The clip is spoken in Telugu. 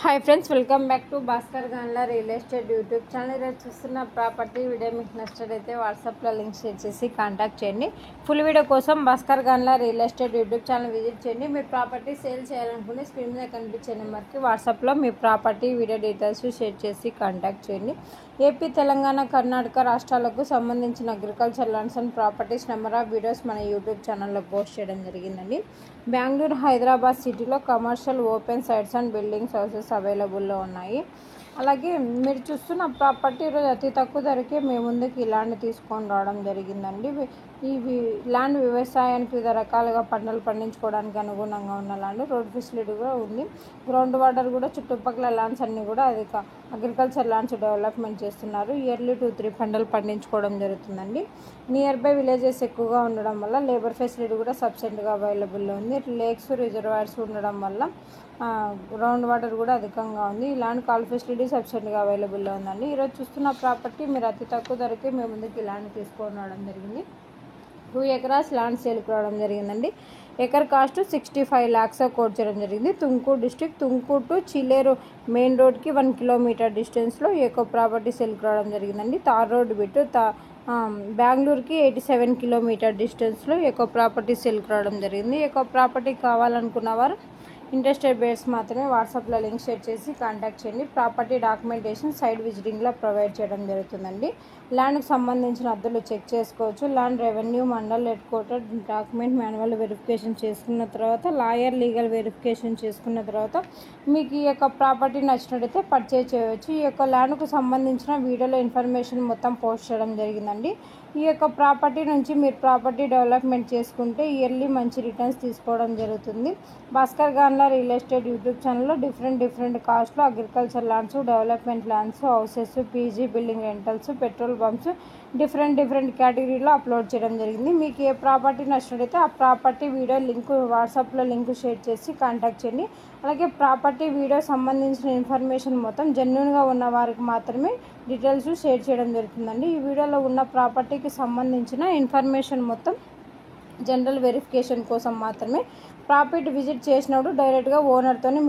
Hi friends, welcome back to Bhaskar Ganla real estate YouTube channel. ఈరోజు చూస్తున్న ప్రాపర్టీ వీడియో మీకు నచ్చినట్లయితే వాట్సాప్లో లింక్ షేర్ చేసి కాంటాక్ట్ చేయండి. ఫుల్ వీడియో కోసం Bhaskar Ganla real estate YouTube channel visit చేయండి. మీ ప్రాపర్టీ సేల్ చేయాలనుకుని స్క్రీన్ మీద కనిపించే నెంబర్కి వాట్సాప్లో మీ ప్రాపర్టీ వీడియో డీటెయిల్స్ షేర్ చేసి కాంటాక్ట్ చేయండి. ఏపీ, తెలంగాణ, కర్ణాటక రాష్ట్రాలకు సంబంధించిన agriculture lands and properties number of videos మన యూట్యూబ్ ఛానల్లో పోస్ట్ చేయడం జరిగిందండి. బెంగళూరు, హైదరాబాద్ సిటీలో commercial open sites and buildings houses అవైలబుల్లో ఉన్నాయి. అలాగే మీరు చూస్తున్న ప్రాపర్టీ ఈరోజు అతి తక్కువ ధరకే మీ ముందుకు ఈ ల్యాండ్ తీసుకొని రావడం జరిగిందండి. ఈ ల్యాండ్ వ్యవసాయానికి వివిధ రకాలుగా పంటలు పండించుకోవడానికి అనుగుణంగా ఉన్న ల్యాండ్. రోడ్ ఫెసిలిటీ కూడా ఉంది. గ్రౌండ్ వాటర్ కూడా చుట్టుపక్కల ల్యాండ్స్ అన్నీ కూడా అగ్రికల్చర్ ల్యాండ్స్ డెవలప్మెంట్ చేస్తున్నారు. ఇయర్లీ 2-3 పంటలు పండించుకోవడం జరుగుతుందండి. నియర్ బై విలేజెస్ ఎక్కువగా ఉండడం వల్ల లేబర్ ఫెసిలిటీ కూడా సఫిషియెంట్గా అవైలబుల్లో ఉంది. లేక్స్, రిజర్వాయర్స్ ఉండడం వల్ల గ్రౌండ్ వాటర్ కూడా అధికంగా ఉంది. ఇలాంటి కాల్ ఫెసిలిటీ సఫిషియెంట్గా అవైలబుల్లో ఉందండి. ఈరోజు చూస్తున్న ప్రాపర్టీ మీరు అతి తక్కువ ధరకే మేము ముందుకు ల్యాండ్ తీసుకొని రావడం జరిగింది. 2 acres ల్యాండ్ సేల్కి రావడం జరిగిందండి. ఎకర్ కాస్ట్ 65 lakhs కోట్ చేయడం జరిగింది. Tumkur district, Tumkur to Chileru main రోడ్కి 1 kilometer డిస్టెన్స్లో ఎకో ప్రాపర్టీ సేల్కి రావడం జరిగిందండి. తార్ రోడ్ బిట్టు బెంగళూరుకి 87 kilometer డిస్టెన్స్లో ఎకో ప్రాపర్టీ సేల్కి రావడం జరిగింది. ఎకో ప్రాపర్టీ కావాలనుకున్న వారు ఇంట్రెస్టెడ్ బేర్స్ మాత్రమే వాట్సాప్లో లింక్ షేర్ చేసి కాంటాక్ట్ చేయండి. ప్రాపర్టీ డాక్యుమెంటేషన్ సైడ్ విజిటింగ్లో ప్రొవైడ్ చేయడం జరుగుతుందండి. ల్యాండ్కి సంబంధించిన అద్దెలు చెక్ చేసుకోవచ్చు. Land revenue, mandal head quarter document manual verification చేసుకున్న తర్వాత, లాయర్ లీగల్ వెరిఫికేషన్ చేసుకున్న తర్వాత మీకు ఈ యొక్క ప్రాపర్టీ నచ్చినట్టయితే పర్చేజ్ చేయవచ్చు. ఈ యొక్క ల్యాండ్కు సంబంధించిన వీడియోలో ఇన్ఫర్మేషన్ మొత్తం పోస్ట్ చేయడం జరిగిందండి. ఈ యొక్క ప్రాపర్టీ నుంచి మీరు ప్రాపర్టీ డెవలప్మెంట్ చేసుకుంటే ఇయర్లీ మంచి రిటర్న్స్ తీసుకోవడం జరుగుతుంది. Bhaskar Ganla real estate YouTube ఛానల్లో డిఫరెంట్ కాస్ట్లో agriculture lands, development lands, houses, PG, building rentals, petrol pumps different కేటగిరీలో అప్లోడ్ చేయడం జరిగింది. మీకు ఏ ప్రాపర్టీ నచ్చినట్లయితే ఆ ప్రాపర్టీ వీడియో లింక్ వాట్సాప్లో లింక్ షేర్ చేసి కాంటాక్ట్ చేయండి. అలాగే ప్రాపర్టీ వీడియో సంబంధించిన ఇన్ఫర్మేషన్ మొత్తం జెన్యూన్గా ఉన్న వారికి మాత్రమే డీటెయిల్స్ షేర్ చేయడం జరుగుతుందండి. ఈ వీడియోలో ఉన్న ప్రాపర్టీకి సంబంధించిన ఇన్ఫర్మేషన్ మొత్తం జనరల్ వెరిఫికేషన్ కోసం మాత్రమే. ప్రాపర్టీ విజిట్ చేసినప్పుడు డైరెక్ట్గా ఓనర్తోనే